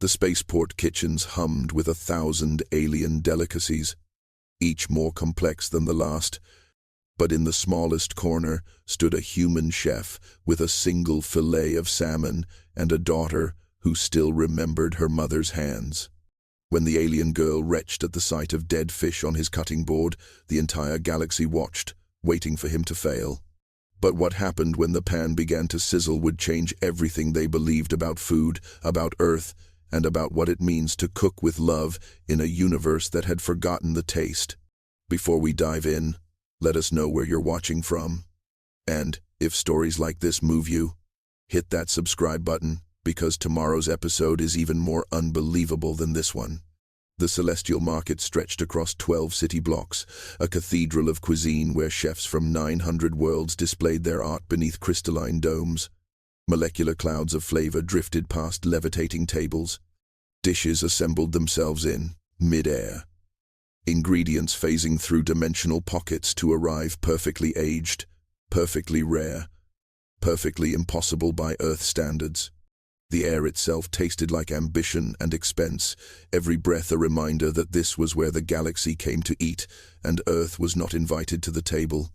The spaceport kitchens hummed with 1,000 alien delicacies, each more complex than the last. But in the smallest corner stood a human chef with a single filet of salmon and a daughter who still remembered her mother's hands. When the alien girl retched at the sight of dead fish on his cutting board, the entire galaxy watched, waiting for him to fail. But what happened when the pan began to sizzle would change everything they believed about food, about Earth, and about what it means to cook with love in a universe that had forgotten the taste. Before we dive in, let us know where you're watching from. And, if stories like this move you, hit that subscribe button, because tomorrow's episode is even more unbelievable than this one. The celestial market stretched across 12 city blocks, a cathedral of cuisine where chefs from 900 worlds displayed their art beneath crystalline domes. Molecular clouds of flavor drifted past levitating tables. Dishes assembled themselves in mid-air, ingredients phasing through dimensional pockets to arrive perfectly aged, perfectly rare, perfectly impossible by Earth standards. The air itself tasted like ambition and expense, every breath a reminder that this was where the galaxy came to eat, and Earth was not invited to the table.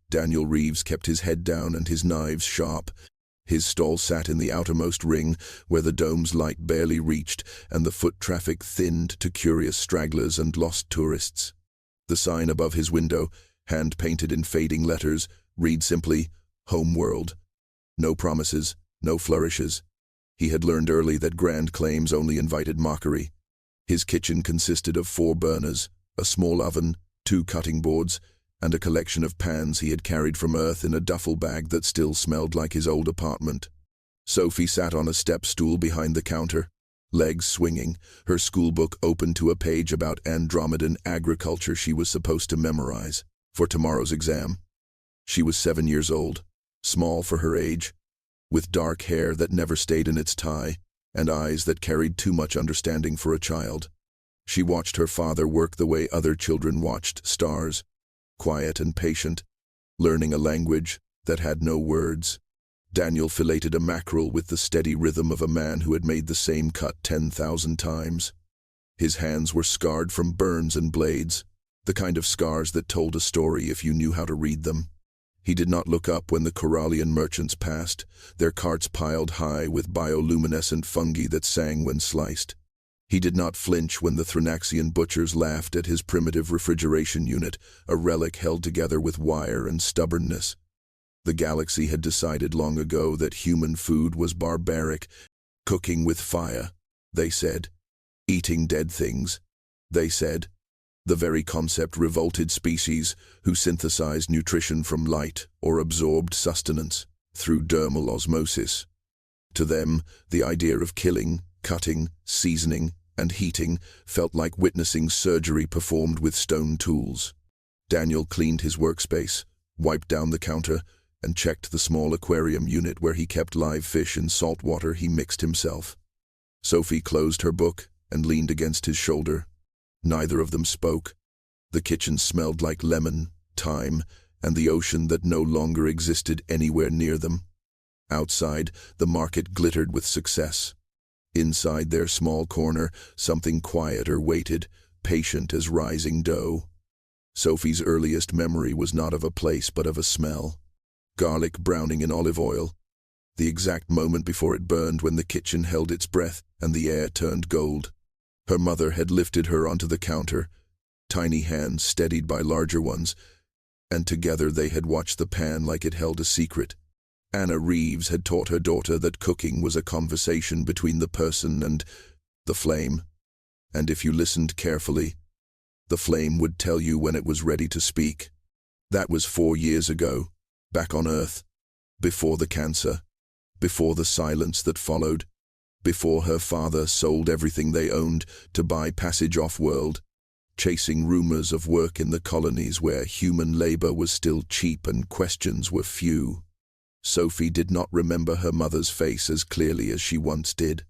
Daniel Reeves kept his head down and his knives sharp. His stall sat in the outermost ring, where the dome's light barely reached, and the foot traffic thinned to curious stragglers and lost tourists. The sign above his window, hand-painted in fading letters, read simply, "Home World." No promises, no flourishes. He had learned early that grand claims only invited mockery. His kitchen consisted of 4 burners, a small oven, 2 cutting boards, and a collection of pans he had carried from Earth in a duffel bag that still smelled like his old apartment. Sophie sat on a step stool behind the counter, legs swinging, her schoolbook open to a page about Andromedan agriculture she was supposed to memorize for tomorrow's exam. She was 7 years old, small for her age, with dark hair that never stayed in its tie, and eyes that carried too much understanding for a child. She watched her father work the way other children watched stars, quiet and patient, learning a language that had no words. Daniel filleted a mackerel with the steady rhythm of a man who had made the same cut 10,000 times. His hands were scarred from burns and blades, the kind of scars that told a story if you knew how to read them. He did not look up when the Corallian merchants passed, their carts piled high with bioluminescent fungi that sang when sliced. He did not flinch when the Thronaxian butchers laughed at his primitive refrigeration unit, a relic held together with wire and stubbornness. The galaxy had decided long ago that human food was barbaric, cooking with fire, they said. Eating dead things, they said. The very concept revolted species who synthesized nutrition from light or absorbed sustenance through dermal osmosis. To them, the idea of killing, cutting, seasoning, and heating felt like witnessing surgery performed with stone tools. Daniel cleaned his workspace, wiped down the counter, and checked the small aquarium unit where he kept live fish in salt water he mixed himself. Sophie closed her book and leaned against his shoulder. Neither of them spoke. The kitchen smelled like lemon, thyme, and the ocean that no longer existed anywhere near them. Outside, the market glittered with success. Inside their small corner, something quieter waited, patient as rising dough. Sophie's earliest memory was not of a place but of a smell. Garlic browning in olive oil. The exact moment before it burned, when the kitchen held its breath and the air turned gold. Her mother had lifted her onto the counter, tiny hands steadied by larger ones, and together they had watched the pan like it held a secret. Anna Reeves had taught her daughter that cooking was a conversation between the person and the flame, and if you listened carefully, the flame would tell you when it was ready to speak. That was 4 years ago, back on Earth, before the cancer, before the silence that followed, before her father sold everything they owned to buy passage off-world, chasing rumors of work in the colonies where human labor was still cheap and questions were few. Sophie did not remember her mother's face as clearly as she once did.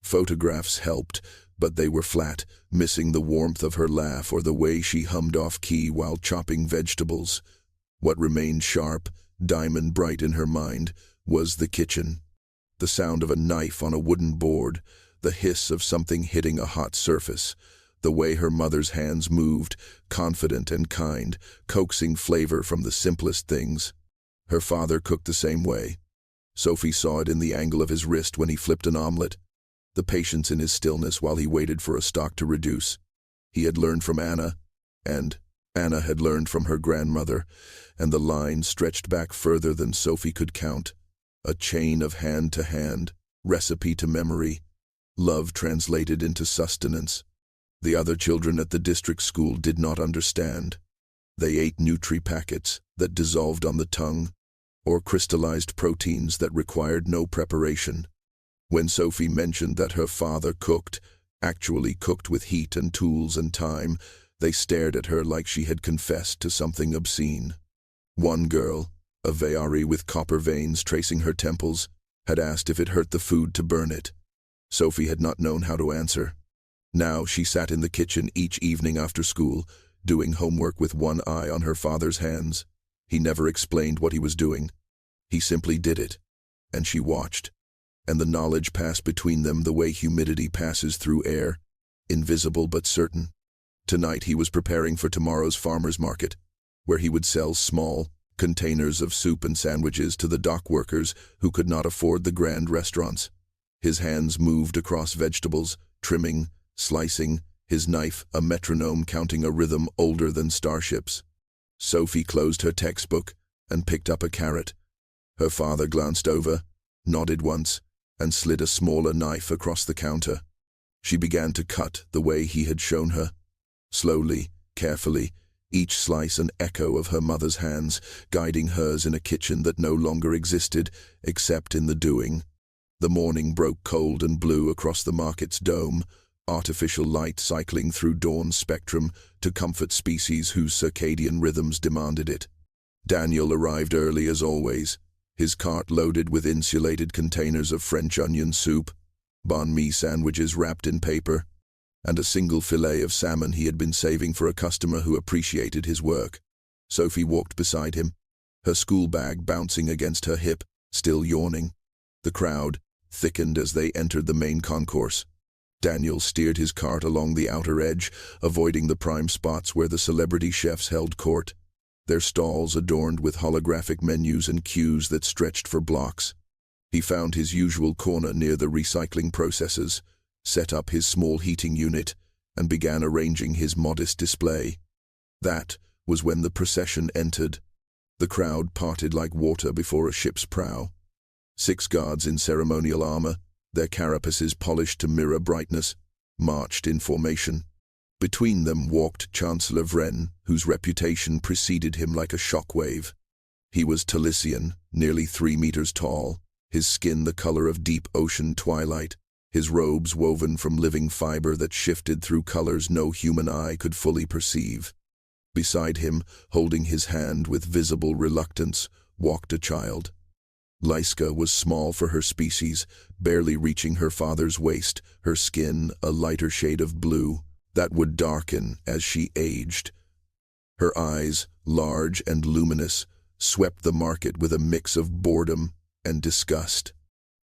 Photographs helped, but they were flat, missing the warmth of her laugh or the way she hummed off-key while chopping vegetables. What remained sharp, diamond bright in her mind, was the kitchen. The sound of a knife on a wooden board, the hiss of something hitting a hot surface, the way her mother's hands moved, confident and kind, coaxing flavor from the simplest things. Her father cooked the same way. Sophie saw it in the angle of his wrist when he flipped an omelet, the patience in his stillness while he waited for a stock to reduce. He had learned from Anna, and Anna had learned from her grandmother, and the line stretched back further than Sophie could count. A chain of hand to hand, recipe to memory, love translated into sustenance. The other children at the district school did not understand. They ate Nutri-packets that dissolved on the tongue, or crystallized proteins that required no preparation. When Sophie mentioned that her father cooked, actually cooked with heat and tools and time, they stared at her like she had confessed to something obscene. One girl, a Veari with copper veins tracing her temples, had asked if it hurt the food to burn it. Sophie had not known how to answer. Now she sat in the kitchen each evening after school, doing homework with one eye on her father's hands. He never explained what he was doing. He simply did it, and she watched. And the knowledge passed between them the way humidity passes through air, invisible but certain. Tonight he was preparing for tomorrow's farmer's market, where he would sell small containers of soup and sandwiches to the dock workers who could not afford the grand restaurants. His hands moved across vegetables, trimming, slicing, his knife a metronome counting a rhythm older than starships. Sophie closed her textbook and picked up a carrot. Her father glanced over, nodded once, and slid a smaller knife across the counter. She began to cut the way he had shown her. Slowly, carefully, each slice an echo of her mother's hands, guiding hers in a kitchen that no longer existed, except in the doing. The morning broke cold and blue across the market's dome, artificial light cycling through dawn's spectrum to comfort species whose circadian rhythms demanded it. Daniel arrived early as always, his cart loaded with insulated containers of French onion soup, banh mi sandwiches wrapped in paper, and a single filet of salmon he had been saving for a customer who appreciated his work. Sophie walked beside him, her school bag bouncing against her hip, still yawning. The crowd thickened as they entered the main concourse. Daniel steered his cart along the outer edge, avoiding the prime spots where the celebrity chefs held court, their stalls adorned with holographic menus and queues that stretched for blocks. He found his usual corner near the recycling processes, set up his small heating unit, and began arranging his modest display. That was when the procession entered. The crowd parted like water before a ship's prow. 6 guards in ceremonial armor, their carapaces polished to mirror brightness, marched in formation. Between them walked Chancellor Vren, whose reputation preceded him like a shockwave. He was Talisian, nearly 3 meters tall, his skin the color of deep ocean twilight, his robes woven from living fiber that shifted through colors no human eye could fully perceive. Beside him, holding his hand with visible reluctance, walked a child. Lyska was small for her species, barely reaching her father's waist, her skin a lighter shade of blue that would darken as she aged. Her eyes, large and luminous, swept the market with a mix of boredom and disgust.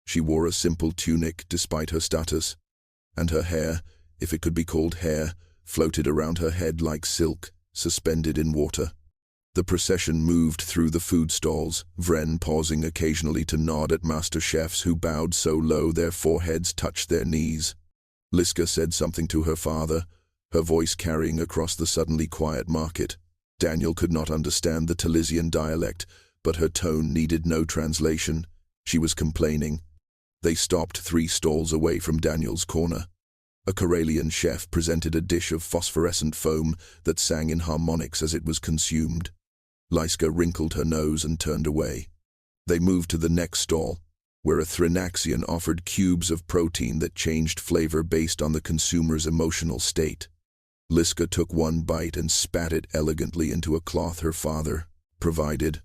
She wore a simple tunic despite her status, and her hair, if it could be called hair, floated around her head like silk, suspended in water. The procession moved through the food stalls, Vren pausing occasionally to nod at master chefs who bowed so low their foreheads touched their knees. Lyska said something to her father, her voice carrying across the suddenly quiet market. Daniel could not understand the Talisian dialect, but her tone needed no translation. She was complaining. They stopped 3 stalls away from Daniel's corner. A Karelian chef presented a dish of phosphorescent foam that sang in harmonics as it was consumed. Lyska wrinkled her nose and turned away. They moved to the next stall, where a Thrinaxian offered cubes of protein that changed flavor based on the consumer's emotional state. Lyska took one bite and spat it elegantly into a cloth her father provided.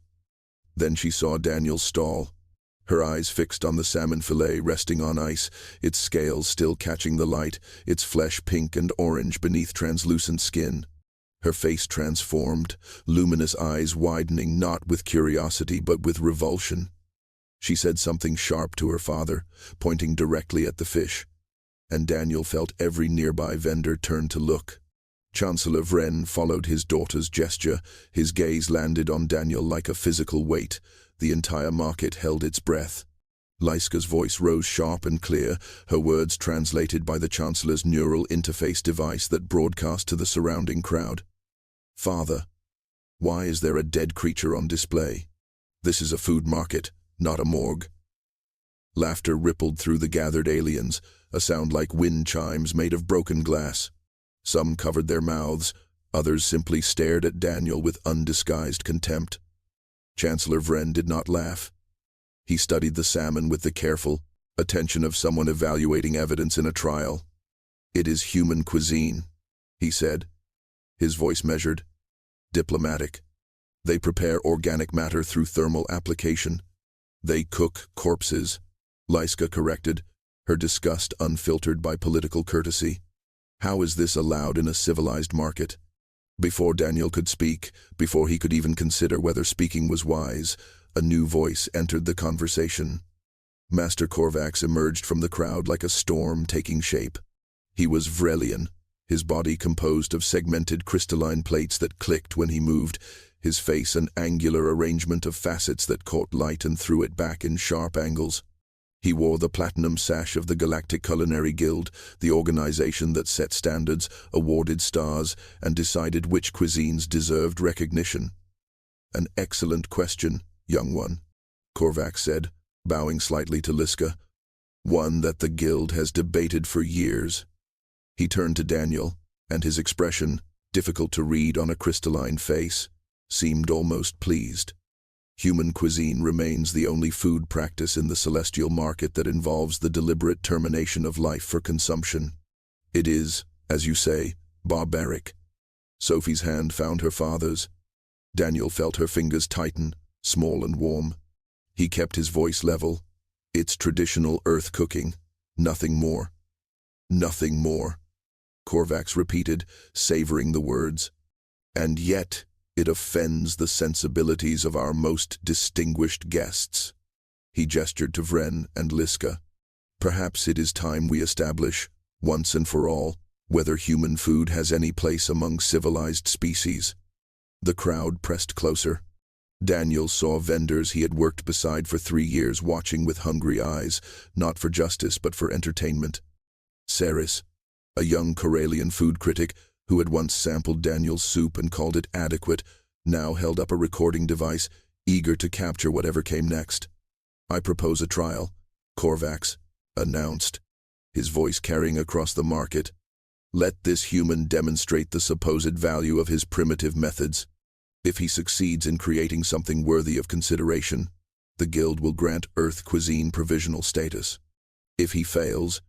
Then she saw Daniel's stall, her eyes fixed on the salmon filet resting on ice, its scales still catching the light, its flesh pink and orange beneath translucent skin. Her face transformed, luminous eyes widening not with curiosity but with revulsion. She said something sharp to her father, pointing directly at the fish, and Daniel felt every nearby vendor turn to look. Chancellor Vren followed his daughter's gesture. His gaze landed on Daniel like a physical weight. The entire market held its breath. Lyska's voice rose sharp and clear, her words translated by the Chancellor's neural interface device that broadcast to the surrounding crowd. "Father, why is there a dead creature on display? This is a food market, not a morgue." Laughter rippled through the gathered aliens, a sound like wind chimes made of broken glass. Some covered their mouths, others simply stared at Daniel with undisguised contempt. Chancellor Vren did not laugh. He studied the salmon with the careful attention of someone evaluating evidence in a trial. "It is human cuisine," he said, his voice measured, diplomatic. "They prepare organic matter through thermal application. They cook corpses," Lyska corrected, her disgust unfiltered by political courtesy. "How is this allowed in a civilized market?" Before Daniel could speak, before he could even consider whether speaking was wise, a new voice entered the conversation. Master Korvax emerged from the crowd like a storm taking shape. He was Vrelian, his body composed of segmented crystalline plates that clicked when he moved, his face an angular arrangement of facets that caught light and threw it back in sharp angles. He wore the platinum sash of the Galactic Culinary Guild, the organization that set standards, awarded stars, and decided which cuisines deserved recognition. "An excellent question, young one," Korvax said, bowing slightly to Lyska. "One that the Guild has debated for years." He turned to Daniel, and his expression, difficult to read on a crystalline face, seemed almost pleased. Human cuisine remains the only food practice in the celestial market that involves the deliberate termination of life for consumption. It is, as you say, barbaric. Sophie's hand found her father's. Daniel felt her fingers tighten, small and warm. He kept his voice level. "It's traditional earth cooking, nothing more." "Nothing more," Korvax repeated, savoring the words. "And yet it offends the sensibilities of our most distinguished guests." He gestured to Vren and Lyska. "Perhaps it is time we establish, once and for all, whether human food has any place among civilized species." The crowd pressed closer. Daniel saw vendors he had worked beside for 3 years watching with hungry eyes, not for justice but for entertainment. Ceres, a young Corellian food critic who had once sampled Daniel's soup and called it adequate, now held up a recording device, eager to capture whatever came next. "I propose a trial," Korvax announced, his voice carrying across the market. "Let this human demonstrate the supposed value of his primitive methods. If he succeeds in creating something worthy of consideration, the Guild will grant Earth cuisine provisional status. If he fails,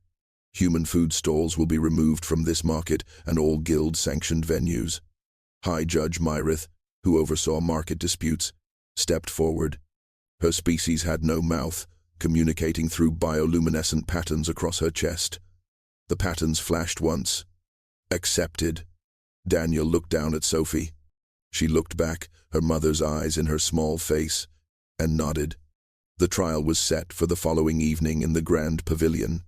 human food stalls will be removed from this market and all Guild-sanctioned venues." High Judge Myrith, who oversaw market disputes, stepped forward. Her species had no mouth, communicating through bioluminescent patterns across her chest. The patterns flashed once. "Accepted." Daniel looked down at Sophie. She looked back, her mother's eyes in her small face, and nodded. The trial was set for the following evening in the Grand Pavilion,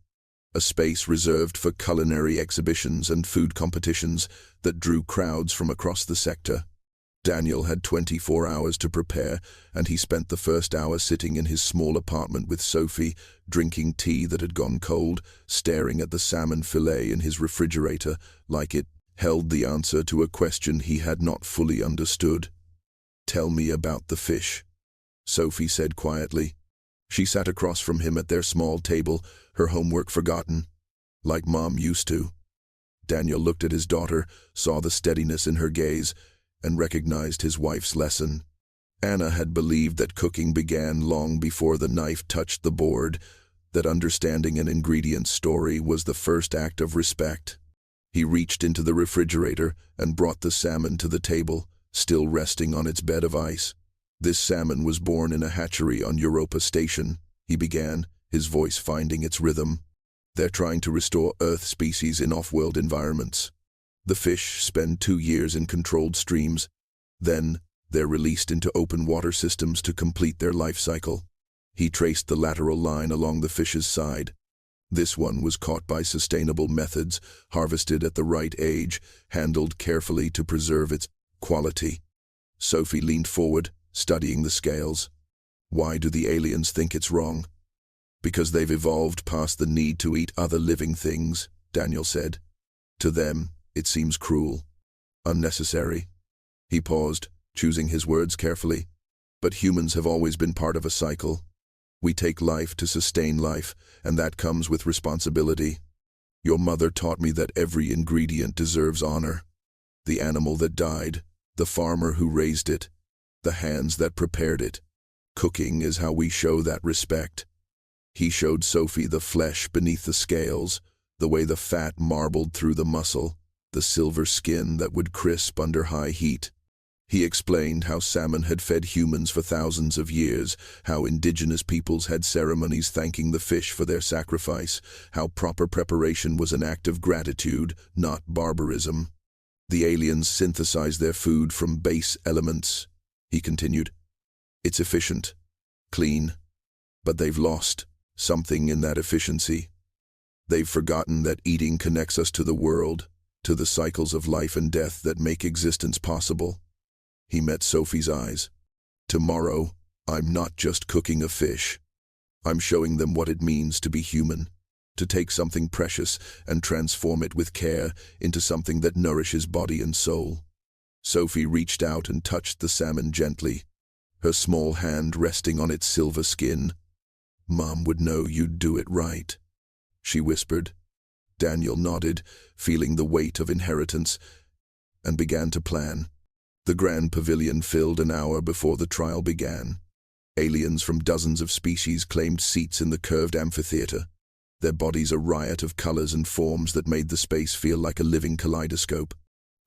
a space reserved for culinary exhibitions and food competitions that drew crowds from across the sector. Daniel had 24 hours to prepare, and he spent the first hour sitting in his small apartment with Sophie, drinking tea that had gone cold, staring at the salmon filet in his refrigerator like it held the answer to a question he had not fully understood. "Tell me about the fish," Sophie said quietly. She sat across from him at their small table, her homework forgotten, like Mom used to. Daniel looked at his daughter, saw the steadiness in her gaze, and recognized his wife's lesson. Anna had believed that cooking began long before the knife touched the board, that understanding an ingredient's story was the first act of respect. He reached into the refrigerator and brought the salmon to the table, still resting on its bed of ice. "This salmon was born in a hatchery on Europa Station," he began, his voice finding its rhythm. "They're trying to restore Earth species in off-world environments. The fish spend 2 years in controlled streams. Then, they're released into open water systems to complete their life cycle." He traced the lateral line along the fish's side. This one was caught by sustainable methods, harvested at the right age, handled carefully to preserve its quality. Sophie leaned forward, studying the scales. Why do the aliens think it's wrong? Because they've evolved past the need to eat other living things, Daniel said. To them, it seems cruel, unnecessary. He paused, choosing his words carefully. But humans have always been part of a cycle. We take life to sustain life, and that comes with responsibility. Your mother taught me that every ingredient deserves honor. The animal that died, the farmer who raised it, the hands that prepared it. Cooking is how we show that respect. He showed Sophie the flesh beneath the scales, the way the fat marbled through the muscle, the silver skin that would crisp under high heat. He explained how salmon had fed humans for thousands of years, how indigenous peoples had ceremonies thanking the fish for their sacrifice, how proper preparation was an act of gratitude, not barbarism. The aliens synthesized their food from base elements, he continued. It's efficient, clean, but they've lost something in that efficiency. They've forgotten that eating connects us to the world, to the cycles of life and death that make existence possible. He met Sophie's eyes. Tomorrow, I'm not just cooking a fish. I'm showing them what it means to be human, to take something precious and transform it with care into something that nourishes body and soul. Sophie reached out and touched the salmon gently, her small hand resting on its silver skin. Mom would know you'd do it right, she whispered. Daniel nodded, feeling the weight of inheritance, and began to plan. The grand pavilion filled an hour before the trial began. Aliens from dozens of species claimed seats in the curved amphitheater, their bodies a riot of colors and forms that made the space feel like a living kaleidoscope.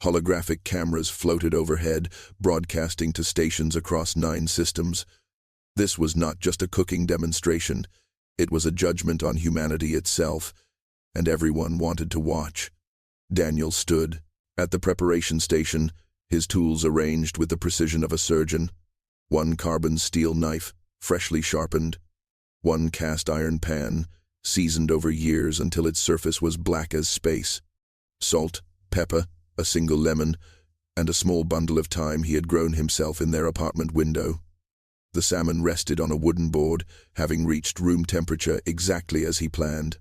Holographic cameras floated overhead, broadcasting to stations across 9 systems. This was not just a cooking demonstration, it was a judgment on humanity itself, and everyone wanted to watch. Daniel stood at the preparation station, his tools arranged with the precision of a surgeon. One carbon steel knife, freshly sharpened. One cast iron pan, seasoned over years until its surface was black as space. Salt, pepper, a single lemon, and a small bundle of thyme he had grown himself in their apartment window. The salmon rested on a wooden board, having reached room temperature exactly as he planned.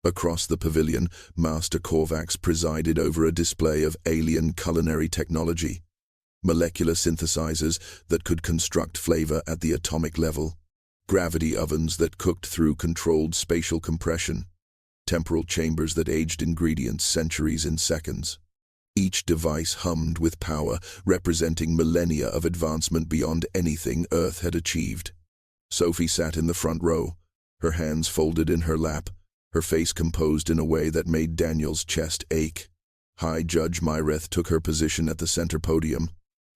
Across the pavilion, Master Korvax presided over a display of alien culinary technology, molecular synthesizers that could construct flavor at the atomic level, gravity ovens that cooked through controlled spatial compression, temporal chambers that aged ingredients centuries in seconds. Each device hummed with power, representing millennia of advancement beyond anything Earth had achieved. Sophie sat in the front row, her hands folded in her lap, her face composed in a way that made Daniel's chest ache. High Judge Myreth took her position at the center podium,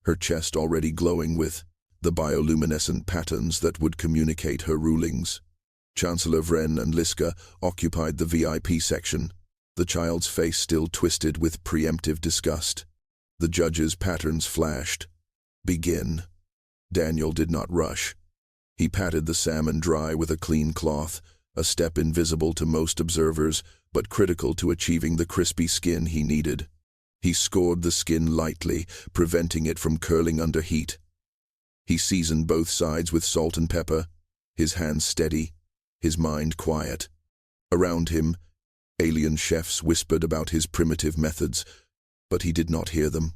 her chest already glowing with the bioluminescent patterns that would communicate her rulings. Chancellor Vren and Liska occupied the VIP section, the child's face still twisted with preemptive disgust. The judge's patterns flashed. Begin. Daniel did not rush. He patted the salmon dry with a clean cloth, a step invisible to most observers, but critical to achieving the crispy skin he needed. He scored the skin lightly, preventing it from curling under heat. He seasoned both sides with salt and pepper, his hands steady, his mind quiet. Around him, alien chefs whispered about his primitive methods, but he did not hear them.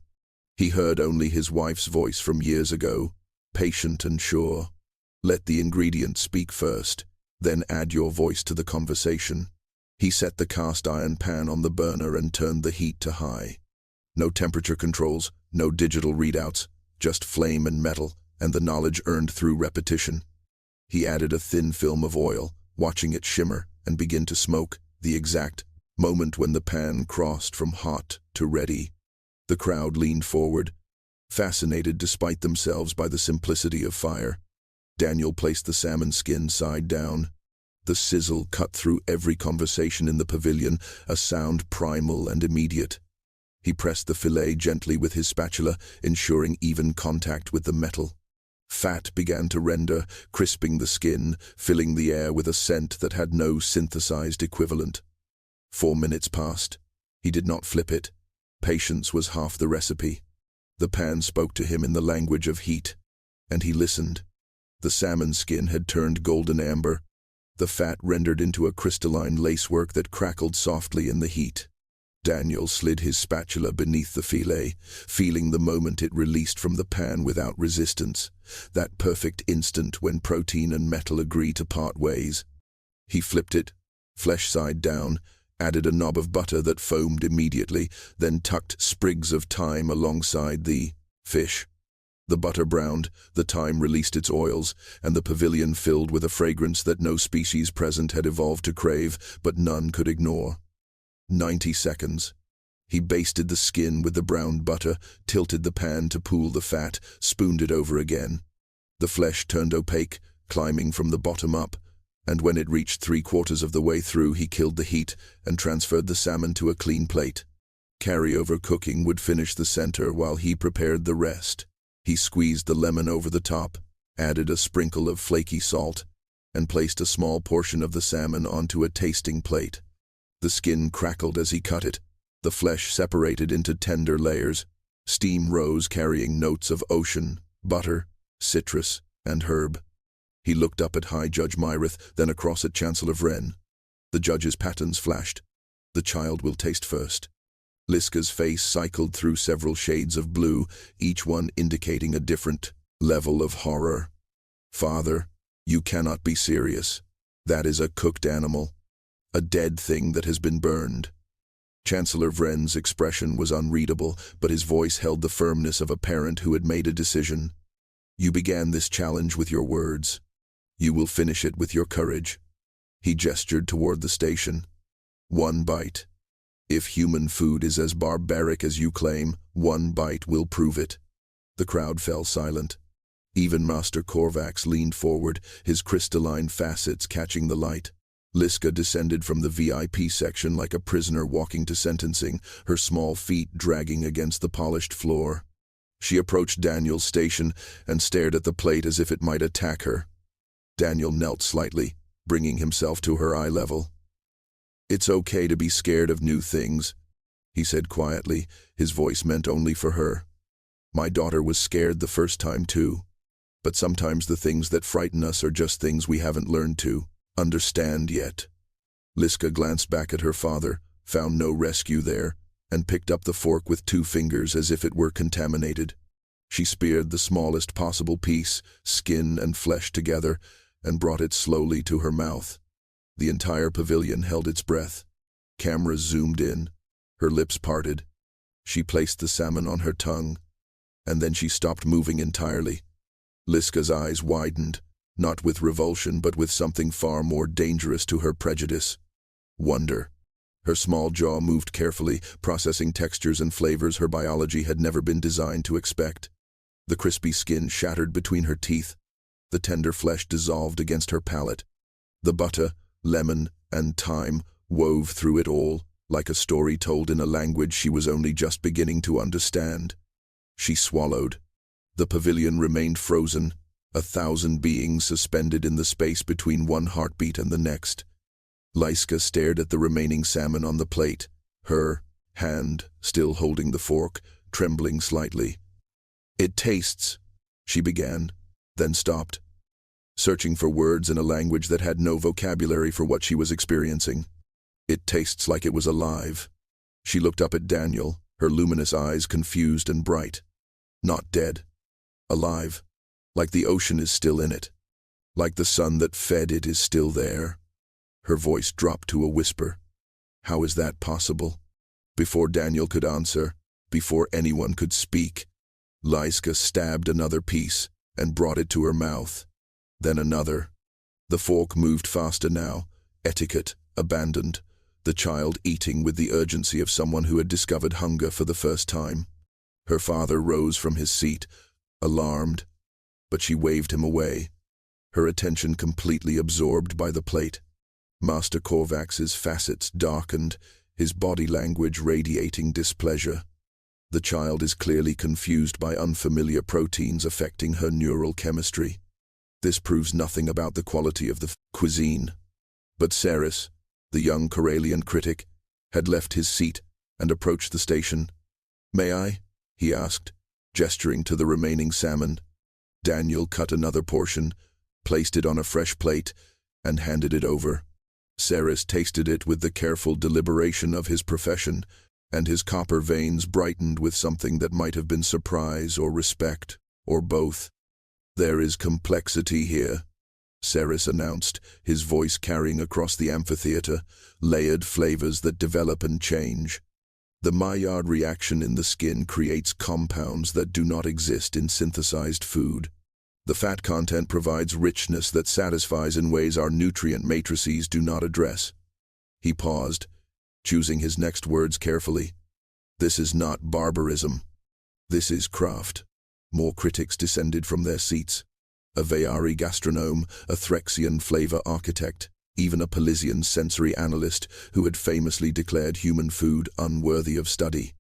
He heard only his wife's voice from years ago, patient and sure. Let the ingredients speak first, then add your voice to the conversation. He set the cast iron pan on the burner and turned the heat to high. No temperature controls, no digital readouts, just flame and metal, and the knowledge earned through repetition. He added a thin film of oil, watching it shimmer and begin to smoke, the exact moment when the pan crossed from hot to ready. The crowd leaned forward, fascinated despite themselves by the simplicity of fire. Daniel placed the salmon skin side down. The sizzle cut through every conversation in the pavilion, a sound primal and immediate. He pressed the filet gently with his spatula, ensuring even contact with the metal. Fat began to render, crisping the skin, filling the air with a scent that had no synthesized equivalent. 4 minutes passed. He did not flip it. Patience was half the recipe. The pan spoke to him in the language of heat, and he listened. The salmon skin had turned golden amber, the fat rendered into a crystalline lacework that crackled softly in the heat. Daniel slid his spatula beneath the filet, feeling the moment it released from the pan without resistance, that perfect instant when protein and metal agree to part ways. He flipped it, flesh side down, added a knob of butter that foamed immediately, then tucked sprigs of thyme alongside the fish. The butter browned, the thyme released its oils, and the pavilion filled with a fragrance that no species present had evolved to crave, but none could ignore. 90 seconds. He basted the skin with the browned butter, tilted the pan to pool the fat, spooned it over again. The flesh turned opaque, climbing from the bottom up, and when it reached 3/4 of the way through, he killed the heat and transferred the salmon to a clean plate. Carryover cooking would finish the center while he prepared the rest. He squeezed the lemon over the top, added a sprinkle of flaky salt, and placed a small portion of the salmon onto a tasting plate. The skin crackled as he cut it. The flesh separated into tender layers. Steam rose carrying notes of ocean, butter, citrus, and herb. He looked up at High Judge Myrith, then across at Chancellor Vren. The judge's patterns flashed. The child will taste first. Liska's face cycled through several shades of blue, each one indicating a different level of horror. Father, you cannot be serious. That is a cooked animal. A dead thing that has been burned. Chancellor Vren's expression was unreadable, but his voice held the firmness of a parent who had made a decision. You began this challenge with your words. You will finish it with your courage. He gestured toward the station. 1 bite. If human food is as barbaric as you claim, 1 bite will prove it. The crowd fell silent. Even Master Korvax leaned forward, his crystalline facets catching the light. Liska descended from the VIP section like a prisoner walking to sentencing, her small feet dragging against the polished floor. She approached Daniel's station and stared at the plate as if it might attack her. Daniel knelt slightly, bringing himself to her eye level. It's okay to be scared of new things, he said quietly, his voice meant only for her. My daughter was scared the first time too. But sometimes the things that frighten us are just things we haven't learned to understand yet. Liska glanced back at her father, found no rescue there, and picked up the fork with 2 fingers as if it were contaminated. She speared the smallest possible piece, skin and flesh together, and brought it slowly to her mouth. The entire pavilion held its breath. Cameras zoomed in. Her lips parted. She placed the salmon on her tongue, and then she stopped moving entirely. Liska's eyes widened, not with revulsion but with something far more dangerous to her prejudice. Wonder. Her small jaw moved carefully, processing textures and flavors her biology had never been designed to expect. The crispy skin shattered between her teeth. The tender flesh dissolved against her palate. The butter, lemon, and thyme wove through it all, like a story told in a language she was only just beginning to understand. She swallowed. The pavilion remained frozen, 1,000 beings suspended in the space between one heartbeat and the next. Liska stared at the remaining salmon on the plate, her hand still holding the fork, trembling slightly. It tastes, she began, then stopped, searching for words in a language that had no vocabulary for what she was experiencing. It tastes like it was alive. She looked up at Daniel, her luminous eyes confused and bright. Not dead. Alive. Like the ocean is still in it. Like the sun that fed it is still there. Her voice dropped to a whisper. How is that possible? Before Daniel could answer, before anyone could speak, Liska stabbed another piece and brought it to her mouth. Then another. The fork moved faster now, etiquette abandoned, the child eating with the urgency of someone who had discovered hunger for the first time. Her father rose from his seat, alarmed, but she waved him away, her attention completely absorbed by the plate. Master Korvax's facets darkened, his body language radiating displeasure. The child is clearly confused by unfamiliar proteins affecting her neural chemistry. This proves nothing about the quality of the cuisine. But Saris, the young Corellian critic, had left his seat and approached the station. "May I?" he asked, gesturing to the remaining salmon. Daniel cut another portion, placed it on a fresh plate, and handed it over. Saris tasted it with the careful deliberation of his profession, and his copper veins brightened with something that might have been surprise or respect, or both. "There is complexity here," Saris announced, his voice carrying across the amphitheater, layered flavors that develop and change. The Maillard reaction in the skin creates compounds that do not exist in synthesized food. The fat content provides richness that satisfies in ways our nutrient matrices do not address. He paused, choosing his next words carefully. "This is not barbarism. This is craft." More critics descended from their seats. A Veyari gastronome, a Threxian flavor architect, even a Pelisian sensory analyst who had famously declared human food unworthy of study.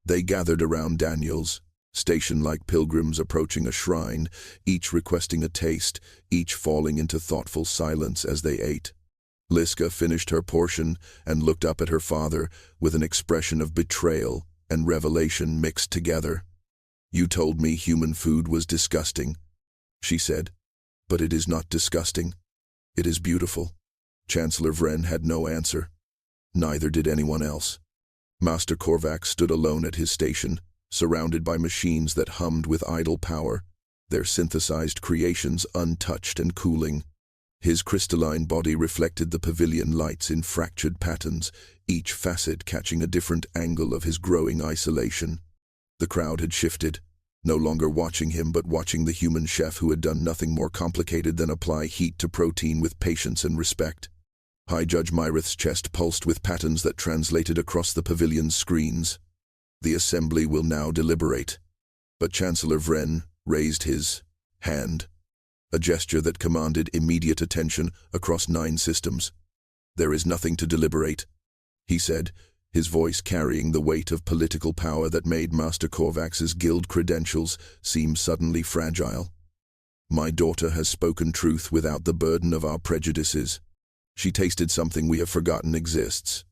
They gathered around Daniel's, stationed like pilgrims approaching a shrine, each requesting a taste, each falling into thoughtful silence as they ate. Liska finished her portion and looked up at her father with an expression of betrayal and revelation mixed together. "You told me human food was disgusting," she said. "But it is not disgusting. It is beautiful." Chancellor Vren had no answer. Neither did anyone else. Master Korvac stood alone at his station, surrounded by machines that hummed with idle power, their synthesized creations untouched and cooling. His crystalline body reflected the pavilion lights in fractured patterns, each facet catching a different angle of his growing isolation. The crowd had shifted, no longer watching him but watching the human chef who had done nothing more complicated than apply heat to protein with patience and respect. High Judge Myrith's chest pulsed with patterns that translated across the pavilion's screens. The assembly will now deliberate. But Chancellor Vren raised his hand, a gesture that commanded immediate attention across 9 systems. "There is nothing to deliberate," he said, his voice carrying the weight of political power that made Master Korvac's guild credentials seem suddenly fragile. "My daughter has spoken truth without the burden of our prejudices. She tasted something we have forgotten exists."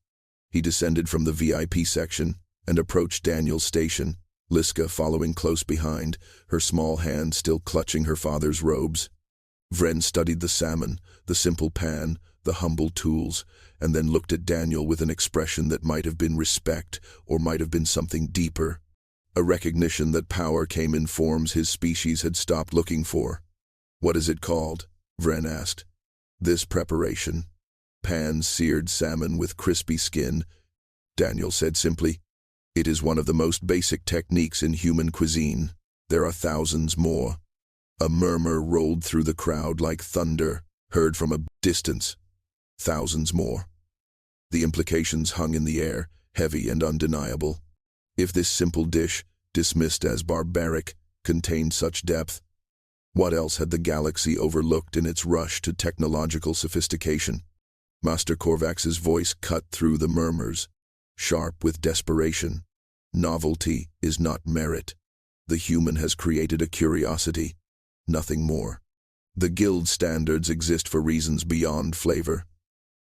He descended from the VIP section and approached Daniel's station, Liska following close behind, her small hand still clutching her father's robes. Vren studied the salmon, the simple pan, the humble tools, and then looked at Daniel with an expression that might have been respect or might have been something deeper, a recognition that power came in forms his species had stopped looking for. "What is it called?" Vren asked. "This preparation. Pan-seared salmon with crispy skin," Daniel said simply. "It is one of the most basic techniques in human cuisine. There are thousands more." A murmur rolled through the crowd like thunder, heard from a distance. Thousands more. The implications hung in the air, heavy and undeniable. If this simple dish, dismissed as barbaric, contained such depth, what else had the galaxy overlooked in its rush to technological sophistication? Master Korvac's voice cut through the murmurs, sharp with desperation. "Novelty is not merit. The human has created a curiosity, nothing more. The guild standards exist for reasons beyond flavor.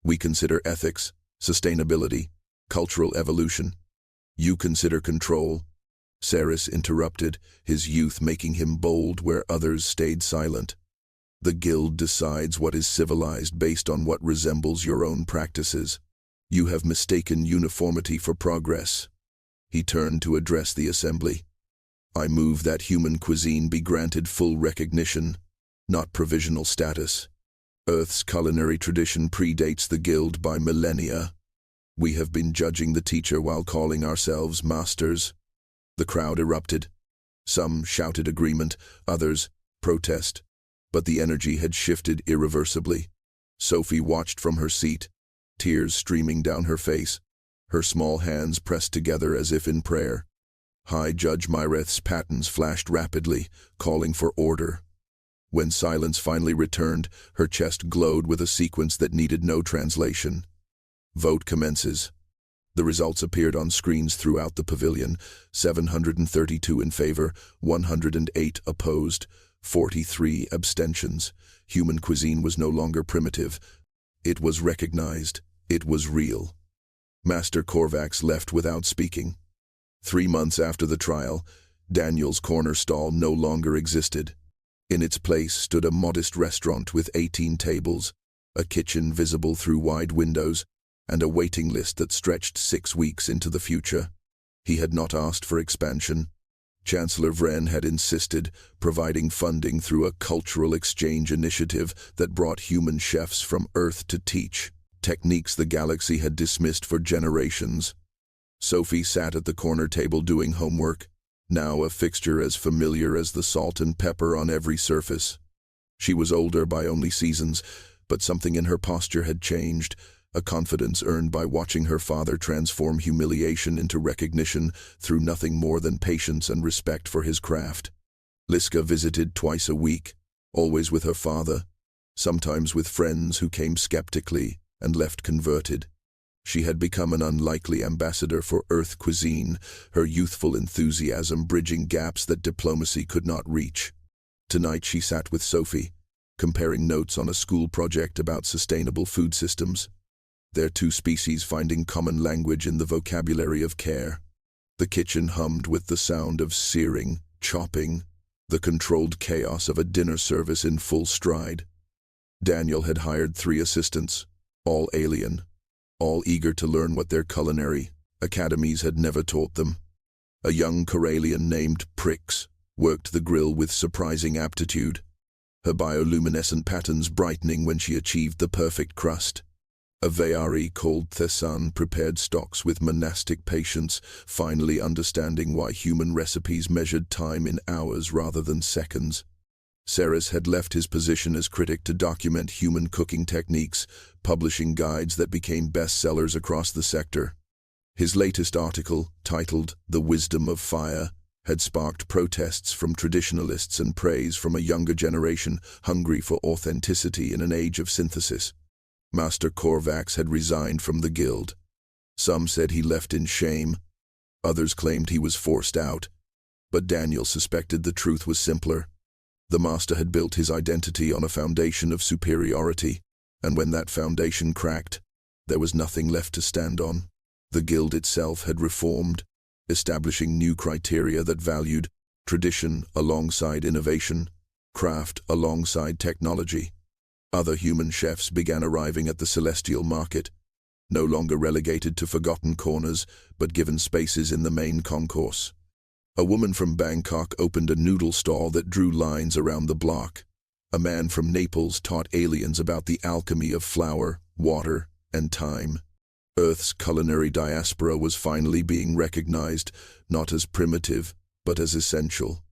We consider ethics, sustainability, cultural evolution. You consider control." Saris interrupted, his youth making him bold where others stayed silent. "The guild decides what is civilized based on what resembles your own practices. You have mistaken uniformity for progress." He turned to address the assembly. "I move that human cuisine be granted full recognition, not provisional status. Earth's culinary tradition predates the guild by millennia. We have been judging the teacher while calling ourselves masters." The crowd erupted. Some shouted agreement, others protest. But the energy had shifted irreversibly. Sophie watched from her seat, tears streaming down her face, her small hands pressed together as if in prayer. High Judge Myreth's patterns flashed rapidly, calling for order. When silence finally returned, her chest glowed with a sequence that needed no translation. "Vote commences." The results appeared on screens throughout the pavilion: 732 in favor, 108 opposed, 43 abstentions. Human cuisine was no longer primitive. It was recognized. It was real. Master Korvax left without speaking. 3 months after the trial, Daniel's corner stall no longer existed. In its place stood a modest restaurant with 18 tables, a kitchen visible through wide windows, and a waiting list that stretched 6 weeks into the future. He had not asked for expansion. Chancellor Vren had insisted, providing funding through a cultural exchange initiative that brought human chefs from Earth to teach techniques the galaxy had dismissed for generations. Sophie sat at the corner table doing homework, now a fixture as familiar as the salt and pepper on every surface. She was older by only seasons, but something in her posture had changed, a confidence earned by watching her father transform humiliation into recognition through nothing more than patience and respect for his craft. Liska visited twice a week, always with her father, sometimes with friends who came skeptically and left converted. She had become an unlikely ambassador for Earth cuisine, her youthful enthusiasm bridging gaps that diplomacy could not reach. Tonight she sat with Sophie, comparing notes on a school project about sustainable food systems. Their two species finding common language in the vocabulary of care. The kitchen hummed with the sound of searing, chopping, the controlled chaos of a dinner service in full stride. Daniel had hired 3 assistants, all alien, all eager to learn what their culinary academies had never taught them. A young Corellian named Prix worked the grill with surprising aptitude, her bioluminescent patterns brightening when she achieved the perfect crust. A Veari called Thessan prepared stocks with monastic patience, finally understanding why human recipes measured time in hours rather than seconds. Ceres had left his position as critic to document human cooking techniques, publishing guides that became bestsellers across the sector. His latest article, titled The Wisdom of Fire, had sparked protests from traditionalists and praise from a younger generation hungry for authenticity in an age of synthesis. Master Korvax had resigned from the guild. Some said he left in shame. Others claimed he was forced out. But Daniel suspected the truth was simpler. The master had built his identity on a foundation of superiority, and when that foundation cracked, there was nothing left to stand on. The guild itself had reformed, establishing new criteria that valued tradition alongside innovation, craft alongside technology. Other human chefs began arriving at the celestial market, no longer relegated to forgotten corners, but given spaces in the main concourse. A woman from Bangkok opened a noodle stall that drew lines around the block. A man from Naples taught aliens about the alchemy of flour, water, and time. Earth's culinary diaspora was finally being recognized, not as primitive, but as essential.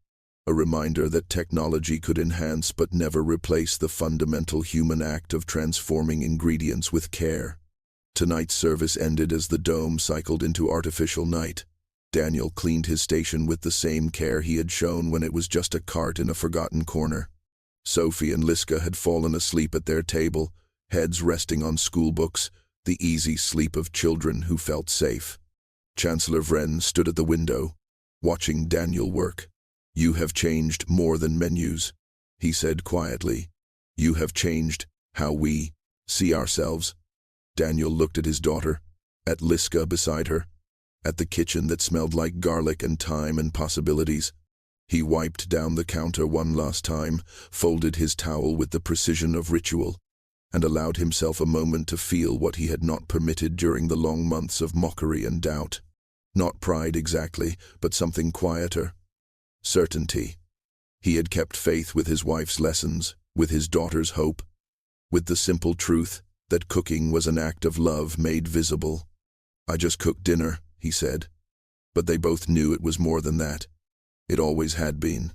A reminder that technology could enhance but never replace the fundamental human act of transforming ingredients with care. Tonight's service ended as the dome cycled into artificial night. Daniel cleaned his station with the same care he had shown when it was just a cart in a forgotten corner. Sophie and Liska had fallen asleep at their table, heads resting on schoolbooks, the easy sleep of children who felt safe. Chancellor Vren stood at the window, watching Daniel work. "You have changed more than menus," he said quietly. "You have changed how we see ourselves." Daniel looked at his daughter, at Liska beside her, at the kitchen that smelled like garlic and thyme and possibilities. He wiped down the counter one last time, folded his towel with the precision of ritual, and allowed himself a moment to feel what he had not permitted during the long months of mockery and doubt. Not pride exactly, but something quieter. Certainty. He had kept faith with his wife's lessons, with his daughter's hope, with the simple truth that cooking was an act of love made visible. "I just cooked dinner," he said. But they both knew it was more than that. It always had been.